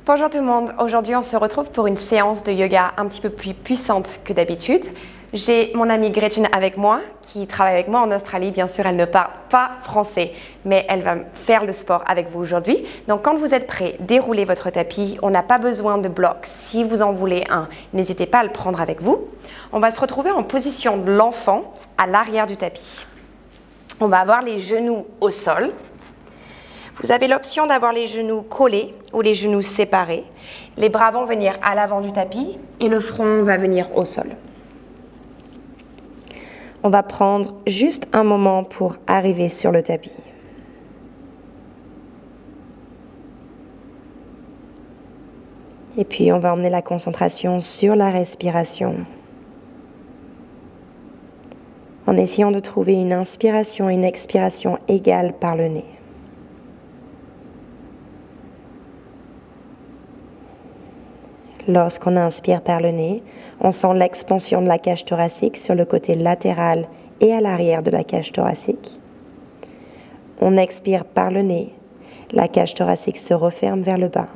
Bonjour tout le monde, aujourd'hui on se retrouve pour une séance de yoga un petit peu plus puissante que d'habitude. J'ai mon amie Gretchen avec moi, qui travaille avec moi en Australie. Bien sûr, elle ne parle pas français, mais elle va faire le sport avec vous aujourd'hui. Donc quand vous êtes prêts, déroulez votre tapis. On n'a pas besoin de bloc. Si vous en voulez un, n'hésitez pas à le prendre avec vous. On va se retrouver en position de l'enfant à l'arrière du tapis. On va avoir les genoux au sol. Vous avez l'option d'avoir les genoux collés ou les genoux séparés. Les bras vont venir à l'avant du tapis et le front va venir au sol. On va prendre juste un moment pour arriver sur le tapis. Et puis on va emmener la concentration sur la respiration. En essayant de trouver une inspiration et une expiration égales par le nez. Lorsqu'on inspire par le nez, on sent l'expansion de la cage thoracique sur le côté latéral et à l'arrière de la cage thoracique. On expire par le nez, la cage thoracique se referme vers le bas.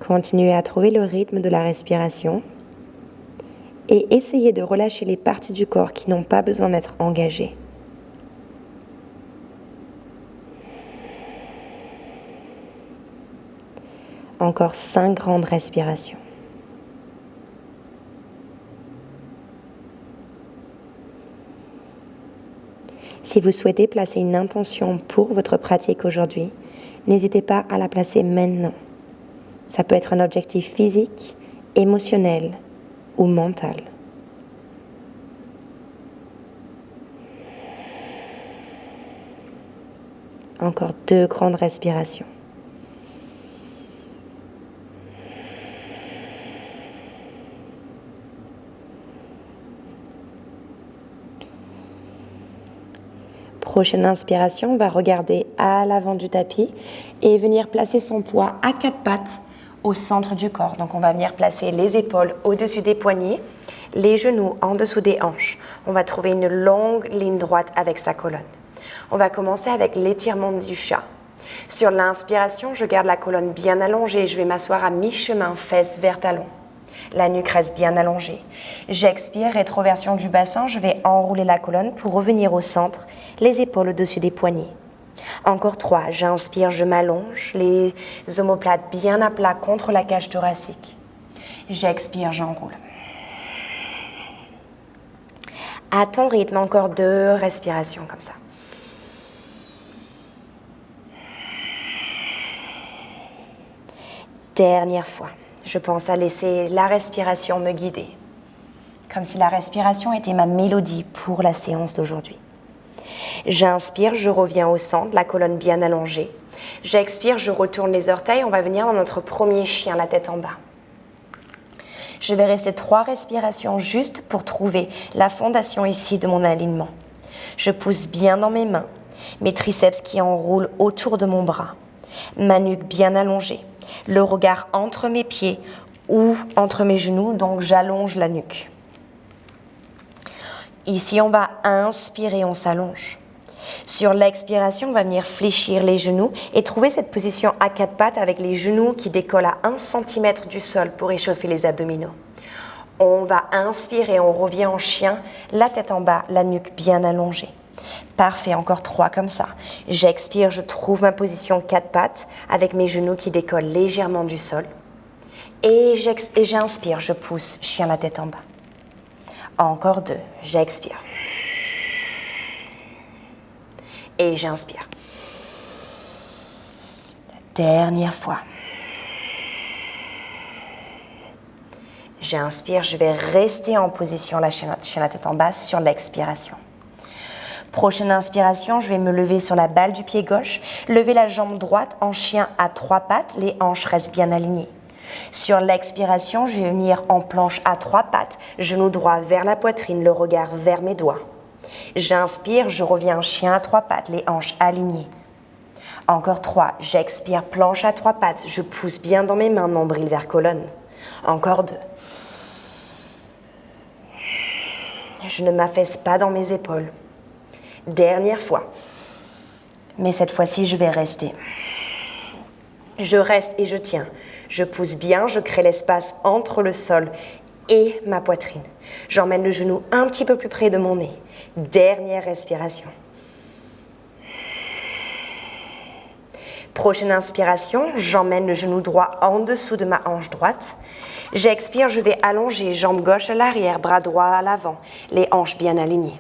Continuez à trouver le rythme de la respiration et essayez de relâcher les parties du corps qui n'ont pas besoin d'être engagées. Encore 5 grandes respirations. Si vous souhaitez placer une intention pour votre pratique aujourd'hui, n'hésitez pas à la placer maintenant. Ça peut être un objectif physique, émotionnel ou mental. Encore 2 grandes respirations. Prochaine inspiration, on va regarder à l'avant du tapis et venir placer son poids à 4 pattes au centre du corps. Donc on va venir placer les épaules au-dessus des poignets, les genoux en dessous des hanches. On va trouver une longue ligne droite avec sa colonne. On va commencer avec l'étirement du chat. Sur l'inspiration, je garde la colonne bien allongée. Je vais m'asseoir à mi-chemin, fesses vers talons. La nuque reste bien allongée. J'expire, rétroversion du bassin. Je vais enrouler la colonne pour revenir au centre, les épaules au-dessus des poignets. Encore 3. J'inspire, je m'allonge, les omoplates bien à plat contre la cage thoracique. J'expire, j'enroule. À ton rythme, encore 2 respirations comme ça. Dernière fois. Je pense à laisser la respiration me guider, comme si la respiration était ma mélodie pour la séance d'aujourd'hui. J'inspire, je reviens au centre, la colonne bien allongée. J'expire, je retourne les orteils, on va venir dans notre premier chien, la tête en bas. Je vais rester 3 respirations juste pour trouver la fondation ici de mon alignement. Je pousse bien dans mes mains, mes triceps qui enroulent autour de mon bras, ma nuque bien allongée. Le regard entre mes pieds ou entre mes genoux, donc j'allonge la nuque. Ici, on va inspirer, on s'allonge. Sur l'expiration, on va venir fléchir les genoux et trouver cette position à 4 pattes avec les genoux qui décollent à 1 cm du sol pour échauffer les abdominaux. On va inspirer, on revient en chien, la tête en bas, la nuque bien allongée. Parfait, encore 3 comme ça. J'expire, je trouve ma position 4 pattes avec mes genoux qui décollent légèrement du sol. Et j'inspire, je pousse, chien la tête en bas. Encore 2, j'expire. Et j'inspire. La dernière fois. J'inspire, je vais rester en position, la chien la tête en bas sur l'expiration. Prochaine inspiration, je vais me lever sur la balle du pied gauche, lever la jambe droite en chien à 3 pattes, les hanches restent bien alignées. Sur l'expiration, je vais venir en planche à 3 pattes, genou droit vers la poitrine, le regard vers mes doigts. J'inspire, je reviens en chien à 3 pattes, les hanches alignées. Encore 3, j'expire, planche à 3 pattes, je pousse bien dans mes mains, nombril vers colonne. Encore 2. Je ne m'affaisse pas dans mes épaules. Dernière fois. Mais cette fois-ci, je vais rester. Je reste et je tiens. Je pousse bien, je crée l'espace entre le sol et ma poitrine. J'emmène le genou un petit peu plus près de mon nez. Dernière respiration. Prochaine inspiration, j'emmène le genou droit en dessous de ma hanche droite. J'expire, je vais allonger, jambe gauche à l'arrière, bras droit à l'avant, les hanches bien alignées.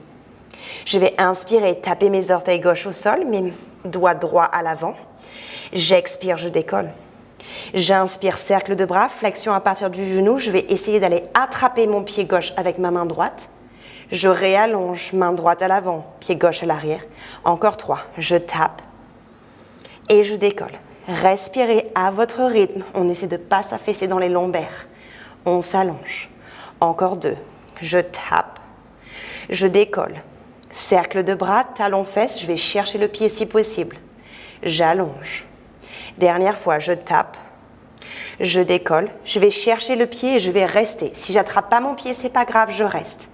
Je vais inspirer, taper mes orteils gauche au sol, mes doigts droits à l'avant. J'expire, je décolle. J'inspire, cercle de bras, flexion à partir du genou. Je vais essayer d'aller attraper mon pied gauche avec ma main droite. Je réallonge, main droite à l'avant, pied gauche à l'arrière. Encore 3, je tape et je décolle. Respirez à votre rythme. On essaie de ne pas s'affaisser dans les lombaires. On s'allonge. Encore 2, je tape. Je décolle. Cercle de bras, talon fesses. Je vais chercher le pied si possible. J'allonge. Dernière fois, je tape. Je décolle. Je vais chercher le pied et je vais rester. Si j'attrape pas mon pied, c'est pas grave, je reste.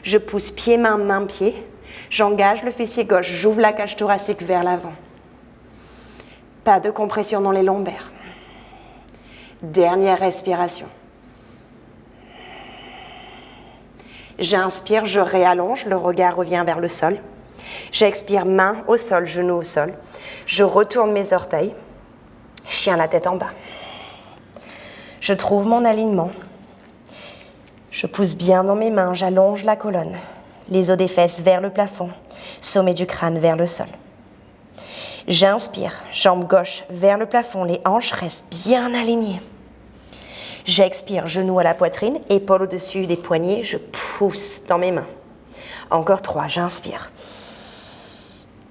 Je pousse pied-main, main-pied. J'engage le fessier gauche. J'ouvre la cage thoracique vers l'avant. Pas de compression dans les lombaires. Dernière respiration. J'inspire, je réallonge, le regard revient vers le sol. J'expire, main au sol, genou au sol. Je retourne mes orteils. Chien la tête en bas. Je trouve mon alignement. Je pousse bien dans mes mains, j'allonge la colonne. Les os des fesses vers le plafond, sommet du crâne vers le sol. J'inspire, jambe gauche vers le plafond, les hanches restent bien alignées. J'expire, genou à la poitrine, épaule au-dessus des poignets, je pousse dans mes mains. Encore 3, j'inspire.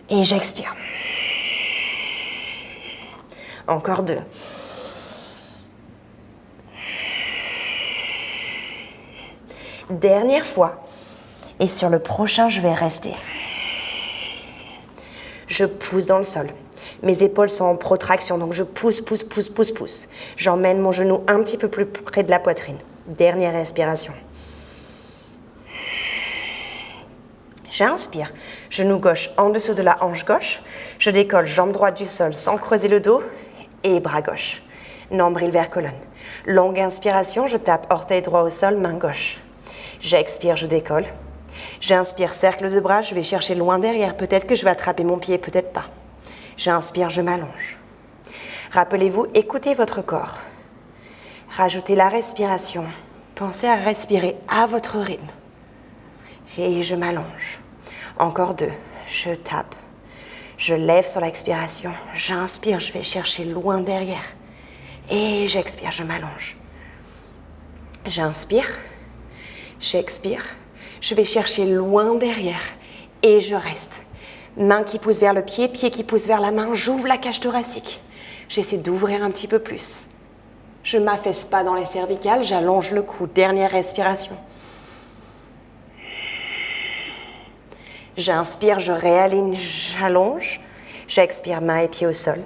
Et j'expire. Encore 2. Dernière fois. Et sur le prochain, je vais rester. Je pousse dans le sol. Mes épaules sont en protraction, donc je pousse, pousse, pousse, pousse, pousse. J'emmène mon genou un petit peu plus près de la poitrine. Dernière respiration. J'inspire. Genou gauche en dessous de la hanche gauche. Je décolle, jambe droite du sol sans creuser le dos. Et bras gauche. Nombril vers colonne. Longue inspiration, je tape orteil droit au sol, main gauche. J'expire, je décolle. J'inspire, cercle de bras, je vais chercher loin derrière. Peut-être que je vais attraper mon pied, peut-être pas. J'inspire, je m'allonge. Rappelez-vous, écoutez votre corps. Rajoutez la respiration. Pensez à respirer à votre rythme. Et je m'allonge. Encore 2. Je tape. Je lève sur l'expiration. J'inspire, je vais chercher loin derrière. Et j'expire, je m'allonge. J'inspire. J'expire. Je vais chercher loin derrière. Et je reste. Main qui pousse vers le pied, pied qui pousse vers la main. J'ouvre la cage thoracique. J'essaie d'ouvrir un petit peu plus. Je ne m'affaisse pas dans les cervicales, j'allonge le cou. Dernière respiration. J'inspire, je réaligne, j'allonge. J'expire, main et pied au sol.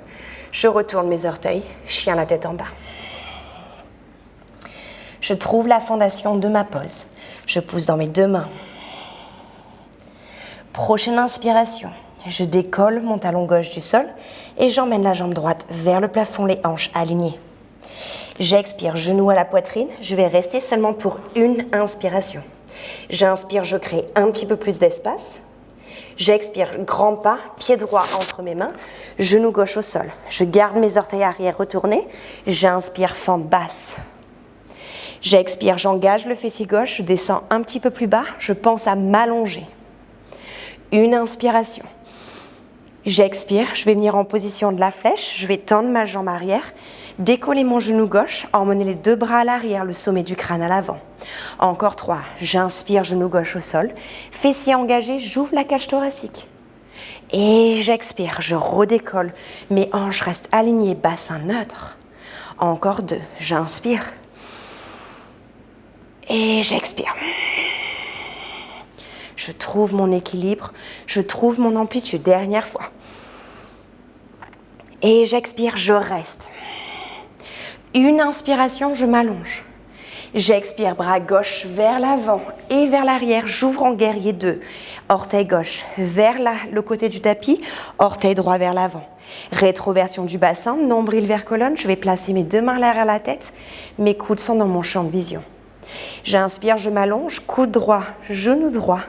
Je retourne mes orteils, chien la tête en bas. Je trouve la fondation de ma pose. Je pousse dans mes 2 mains. Prochaine inspiration. Je décolle mon talon gauche du sol et j'emmène la jambe droite vers le plafond, les hanches alignées. J'expire, genou à la poitrine. Je vais rester seulement pour une inspiration. J'inspire, je crée un petit peu plus d'espace. J'expire, grand pas, pied droit entre mes mains, genou gauche au sol. Je garde mes orteils arrière retournés. J'inspire, fente basse. J'expire, j'engage le fessier gauche, je descends un petit peu plus bas. Je pense à m'allonger. Une inspiration. J'expire, je vais venir en position de la flèche. Je vais tendre ma jambe arrière, décoller mon genou gauche, emmener les 2 bras à l'arrière, le sommet du crâne à l'avant. Encore 3. J'inspire, genou gauche au sol. Fessier engagé, j'ouvre la cage thoracique. Et j'expire, je redécolle. Mes hanches restent alignées, bassin neutre. Encore 2. J'inspire. Et j'expire. Je trouve mon équilibre, je trouve mon amplitude. Dernière fois. Et j'expire, je reste. Une inspiration, je m'allonge. J'expire, bras gauche vers l'avant et vers l'arrière. J'ouvre en guerrier 2. Orteil gauche vers le côté du tapis, orteil droit vers l'avant. Rétroversion du bassin, nombril vers colonne. Je vais placer mes 2 mains derrière la tête. Mes coudes sont dans mon champ de vision. J'inspire, je m'allonge, coude droit, genou droit.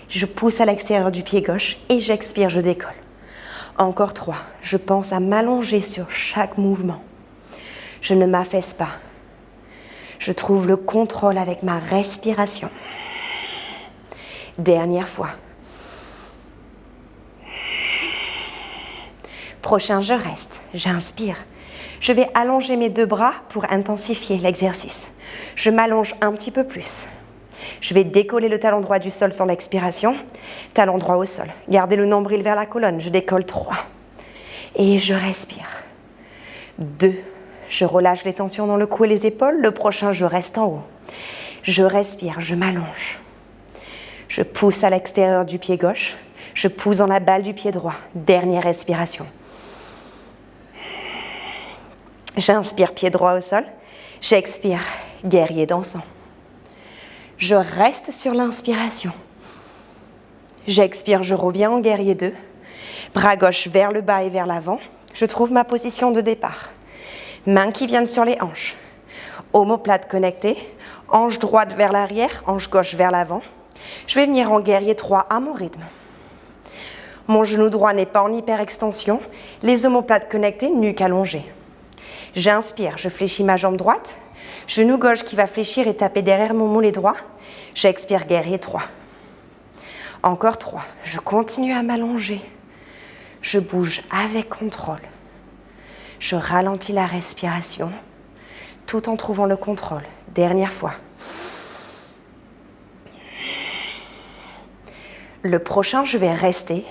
Je pousse à l'extérieur du pied gauche et j'expire, je décolle. Encore 3. Je pense à m'allonger sur chaque mouvement. Je ne m'affaisse pas. Je trouve le contrôle avec ma respiration. Dernière fois. Prochain, je reste. J'inspire. Je vais allonger mes 2 bras pour intensifier l'exercice. Je m'allonge un petit peu plus. Je vais décoller le talon droit du sol sur l'expiration. Talon droit au sol. Gardez le nombril vers la colonne. Je décolle 3. Et je respire. 2. Je relâche les tensions dans le cou et les épaules. Le prochain, je reste en haut. Je respire, je m'allonge. Je pousse à l'extérieur du pied gauche. Je pousse dans la balle du pied droit. Dernière respiration. J'inspire, pied droit au sol. J'expire, guerrier dansant. Je reste sur l'inspiration. J'expire, je reviens en guerrier 2. Bras gauche vers le bas et vers l'avant. Je trouve ma position de départ. Mains qui viennent sur les hanches. Omoplate connectée. Hanche droite vers l'arrière, hanche gauche vers l'avant. Je vais venir en guerrier 3 à mon rythme. Mon genou droit n'est pas en hyperextension. Les omoplates connectées, nuque allongée. J'inspire, je fléchis ma jambe droite. Genou gauche qui va fléchir et taper derrière mon mollet droit. J'expire, guerrier 3. Encore 3. Je continue à m'allonger. Je bouge avec contrôle. Je ralentis la respiration tout en trouvant le contrôle. Dernière fois. Le prochain, je vais rester.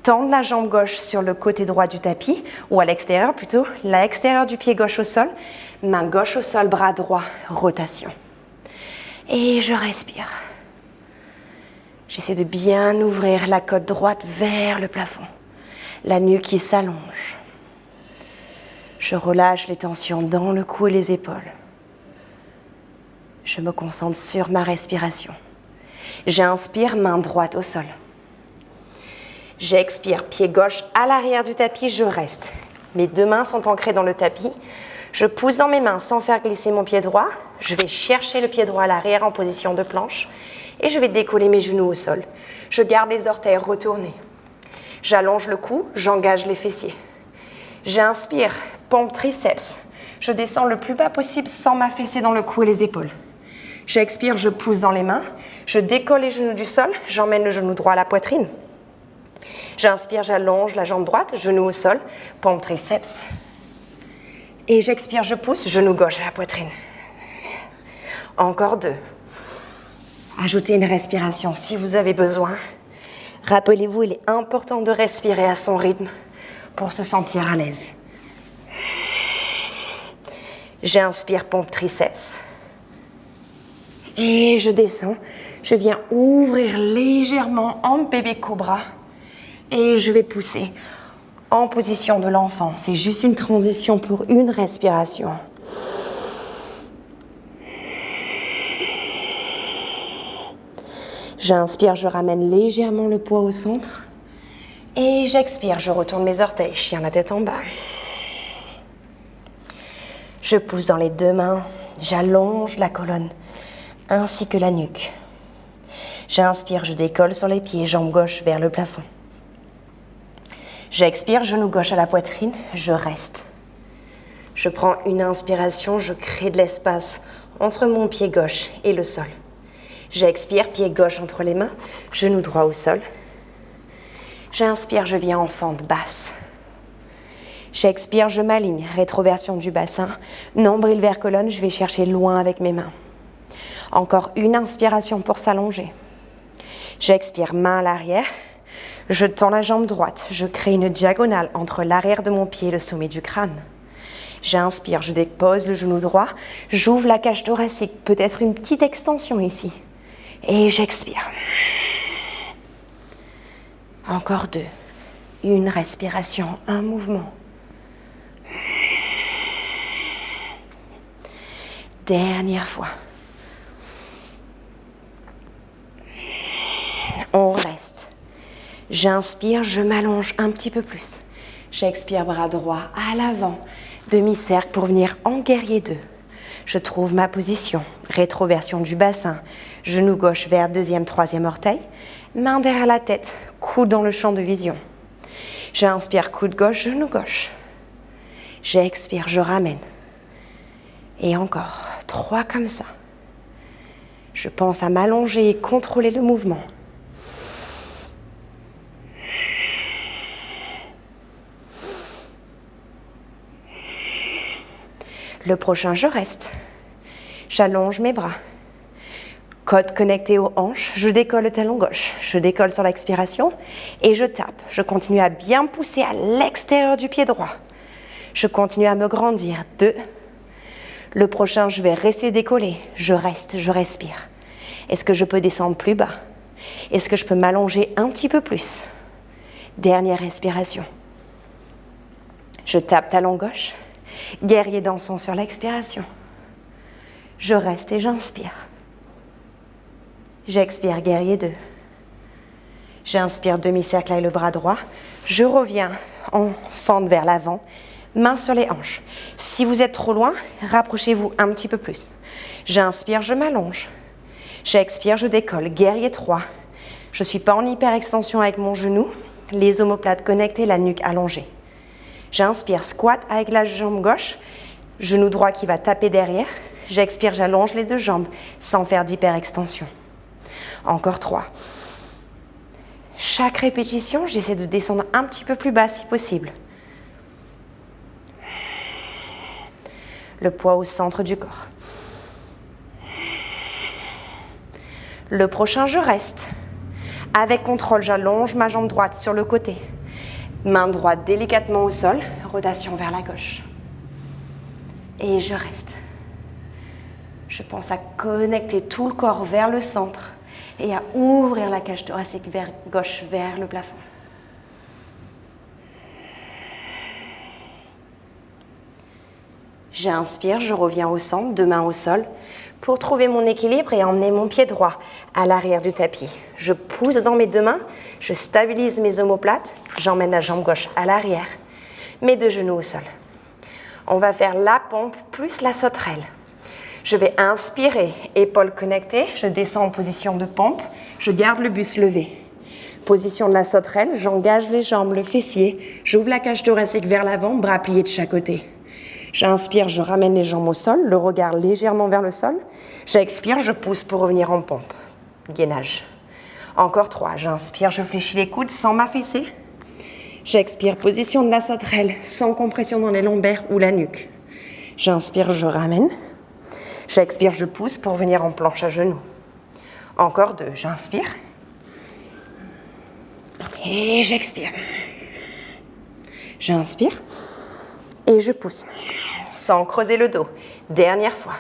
Tendre la jambe gauche sur le côté droit du tapis, ou à l'extérieur plutôt, l'extérieur du pied gauche au sol. Main gauche au sol, bras droit, rotation. Et je respire. J'essaie de bien ouvrir la côte droite vers le plafond. La nuque qui s'allonge. Je relâche les tensions dans le cou et les épaules. Je me concentre sur ma respiration. J'inspire, main droite au sol. J'expire, pied gauche à l'arrière du tapis, je reste. Mes 2 mains sont ancrées dans le tapis. Je pousse dans mes mains sans faire glisser mon pied droit. Je vais chercher le pied droit à l'arrière en position de planche. Et je vais décoller mes genoux au sol. Je garde les orteils retournés. J'allonge le cou, j'engage les fessiers. J'inspire, pompe triceps. Je descends le plus bas possible sans m'affaisser dans le cou et les épaules. J'expire, je pousse dans les mains. Je décolle les genoux du sol. J'emmène le genou droit à la poitrine. J'inspire, j'allonge la jambe droite, genou au sol, pompe triceps. Et j'expire, je pousse, genou gauche à la poitrine. Encore 2. Ajoutez une respiration si vous avez besoin. Rappelez-vous, il est important de respirer à son rythme pour se sentir à l'aise. J'inspire, pompe triceps. Et je descends. Je viens ouvrir légèrement en bébé cobra. Et je vais pousser en position de l'enfant. C'est juste une transition pour une respiration. J'inspire, je ramène légèrement le poids au centre. Et j'expire, je retourne mes orteils, chien la tête en bas. Je pousse dans les 2 mains, j'allonge la colonne ainsi que la nuque. J'inspire, je décolle sur les pieds, jambe gauche vers le plafond. J'expire, genou gauche à la poitrine, je reste. Je prends une inspiration, je crée de l'espace entre mon pied gauche et le sol. J'expire, pied gauche entre les mains, genou droit au sol. J'inspire, je viens en fente basse. J'expire, je m'aligne, rétroversion du bassin, nombril vers colonne, je vais chercher loin avec mes mains. Encore une inspiration pour s'allonger. J'expire, main à l'arrière. Je tends la jambe droite, je crée une diagonale entre l'arrière de mon pied et le sommet du crâne. J'inspire, je dépose le genou droit, j'ouvre la cage thoracique, peut-être une petite extension ici. Et j'expire. Encore 2. Une respiration, un mouvement. Dernière fois. On reste. J'inspire, je m'allonge un petit peu plus. J'expire, bras droit à l'avant. Demi-cercle pour venir en guerrier 2. Je trouve ma position. Rétroversion du bassin. Genou gauche vers deuxième, troisième orteil. Main derrière la tête. Coude dans le champ de vision. J'inspire, coude gauche, genou gauche. J'expire, je ramène. Et encore, 3 comme ça. Je pense à m'allonger et contrôler le mouvement. Le prochain, je reste. J'allonge mes bras. Côte connectée aux hanches, je décolle le talon gauche. Je décolle sur l'expiration et je tape. Je continue à bien pousser à l'extérieur du pied droit. Je continue à me grandir. 2. Le prochain, je vais rester décollé. Je reste, je respire. Est-ce que je peux descendre plus bas? Est-ce que je peux m'allonger un petit peu plus? Dernière respiration. Je tape talon gauche. Guerrier dansant sur l'expiration. Je reste et j'inspire. J'expire, guerrier 2. J'inspire, demi-cercle avec le bras droit. Je reviens en fente vers l'avant, main sur les hanches. Si vous êtes trop loin, rapprochez-vous un petit peu plus. J'inspire, je m'allonge. J'expire, je décolle, guerrier 3. Je ne suis pas en hyperextension avec mon genou, les omoplates connectées, la nuque allongée. J'inspire, squat avec la jambe gauche, genou droit qui va taper derrière. J'expire, j'allonge les 2 jambes sans faire d'hyperextension. Encore 3. Chaque répétition, j'essaie de descendre un petit peu plus bas si possible. Le poids au centre du corps. Le prochain, je reste. Avec contrôle, j'allonge ma jambe droite sur le côté. Main droite délicatement au sol, rotation vers la gauche. Et je reste. Je pense à connecter tout le corps vers le centre et à ouvrir la cage thoracique vers gauche vers le plafond. J'inspire, je reviens au centre, 2 mains au sol, pour trouver mon équilibre et emmener mon pied droit à l'arrière du tapis. Je pousse dans mes 2 mains, je stabilise mes omoplates, j'emmène la jambe gauche à l'arrière, mes 2 genoux au sol. On va faire la pompe plus la sauterelle. Je vais inspirer, épaules connectées, je descends en position de pompe, je garde le buste levé. Position de la sauterelle, j'engage les jambes, le fessier, j'ouvre la cage thoracique vers l'avant, bras pliés de chaque côté. J'inspire, je ramène les jambes au sol, le regard légèrement vers le sol. J'expire, je pousse pour revenir en pompe. Gainage. Encore 3. J'inspire, je fléchis les coudes sans m'affaisser. J'expire, position de la sauterelle, sans compression dans les lombaires ou la nuque. J'inspire, je ramène. J'expire, je pousse pour venir en planche à genoux. Encore 2. J'inspire. Et j'expire. J'inspire. Et je pousse, sans creuser le dos. Dernière fois.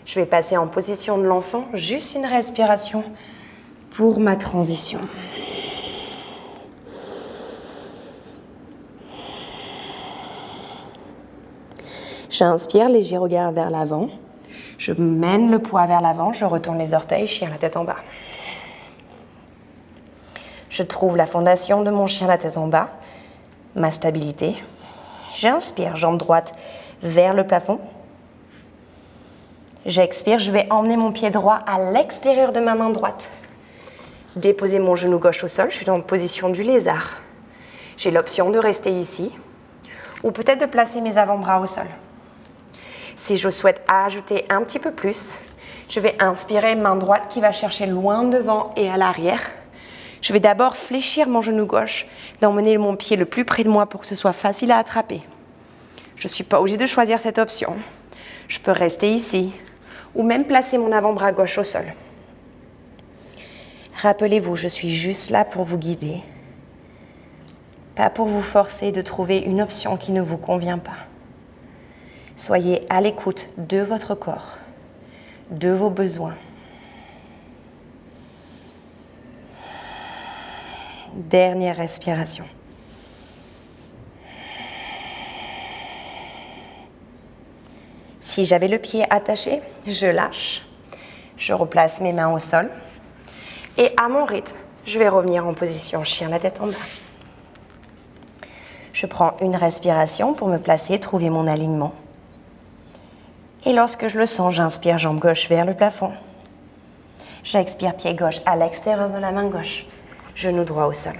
Je vais passer en position de l'enfant, juste une respiration pour ma transition. J'inspire, léger regard vers l'avant. Je mène le poids vers l'avant, je retourne les orteils, chien la tête en bas. Je trouve la fondation de mon chien la tête en bas, ma stabilité. J'inspire, jambe droite vers le plafond. J'expire, je vais emmener mon pied droit à l'extérieur de ma main droite. Déposer mon genou gauche au sol, je suis dans position du lézard. J'ai l'option de rester ici ou peut-être de placer mes avant-bras au sol. Si je souhaite ajouter un petit peu plus, je vais inspirer, main droite qui va chercher loin devant et à l'arrière. Je vais d'abord fléchir mon genou gauche, d'emmener mon pied le plus près de moi pour que ce soit facile à attraper. Je ne suis pas obligée de choisir cette option. Je peux rester ici ou même placer mon avant-bras gauche au sol. Rappelez-vous, je suis juste là pour vous guider, pas pour vous forcer de trouver une option qui ne vous convient pas. Soyez à l'écoute de votre corps, de vos besoins. Dernière respiration. Si j'avais le pied attaché, je lâche. Je replace mes mains au sol. Et à mon rythme, je vais revenir en position chien, la tête en bas. Je prends une respiration pour me placer, trouver mon alignement. Et lorsque je le sens, j'inspire jambe gauche vers le plafond. J'expire pied gauche à l'extérieur de la main gauche. Genou droit au sol.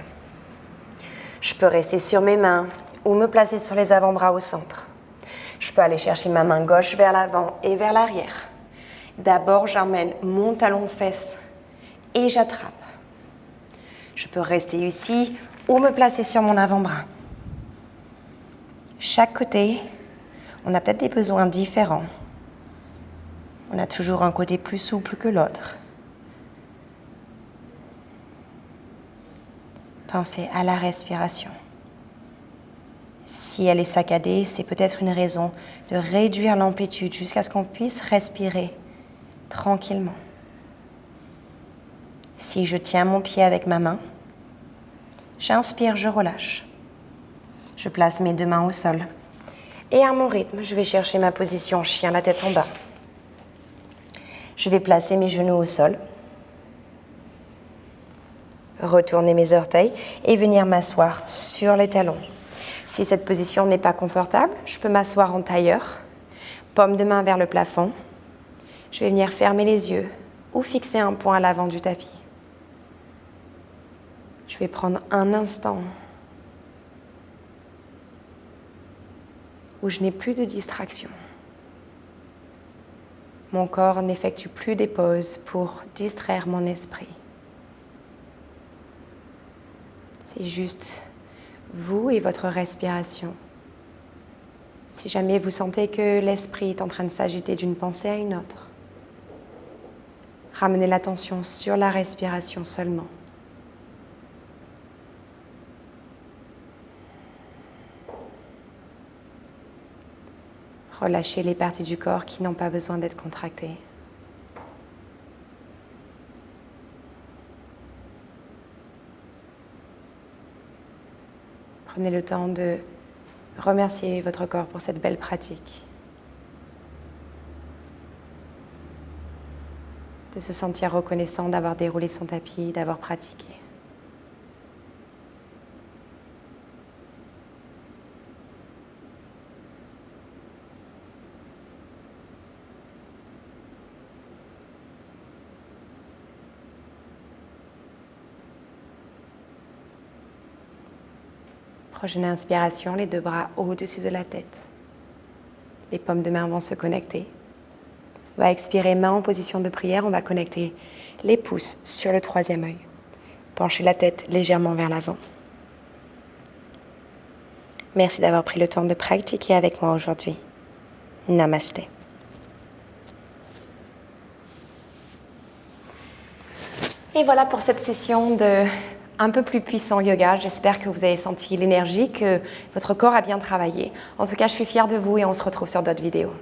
Je peux rester sur mes mains ou me placer sur les avant-bras au centre. Je peux aller chercher ma main gauche vers l'avant et vers l'arrière. D'abord, j'emmène mon talon fesse et j'attrape. Je peux rester ici ou me placer sur mon avant-bras. Chaque côté, on a peut-être des besoins différents. On a toujours un côté plus souple que l'autre. Pensez à la respiration. Si elle est saccadée, c'est peut-être une raison de réduire l'amplitude jusqu'à ce qu'on puisse respirer tranquillement. Si je tiens mon pied avec ma main, j'inspire, je relâche. Je place mes deux mains au sol. Et à mon rythme, je vais chercher ma position chien, la tête en bas. Je vais placer mes genoux au sol. Retourner mes orteils et venir m'asseoir sur les talons. Si cette position n'est pas confortable, je peux m'asseoir en tailleur, paume de main vers le plafond. Je vais venir fermer les yeux ou fixer un point à l'avant du tapis. Je vais prendre un instant où je n'ai plus de distraction. Mon corps n'effectue plus des pauses pour distraire mon esprit. C'est juste vous et votre respiration. Si jamais vous sentez que l'esprit est en train de s'agiter d'une pensée à une autre, ramenez l'attention sur la respiration seulement. Relâchez les parties du corps qui n'ont pas besoin d'être contractées. Prenez le temps de remercier votre corps pour cette belle pratique. De se sentir reconnaissant d'avoir déroulé son tapis, d'avoir pratiqué. Prochaine inspiration, les deux bras au-dessus de la tête. Les paumes de main vont se connecter. On va expirer, main en position de prière. On va connecter les pouces sur le troisième œil. Penchez la tête légèrement vers l'avant. Merci d'avoir pris le temps de pratiquer avec moi aujourd'hui. Namasté. Et voilà pour cette session de un peu plus puissant yoga. J'espère que vous avez senti l'énergie, que votre corps a bien travaillé. En tout cas, je suis fière de vous et on se retrouve sur d'autres vidéos.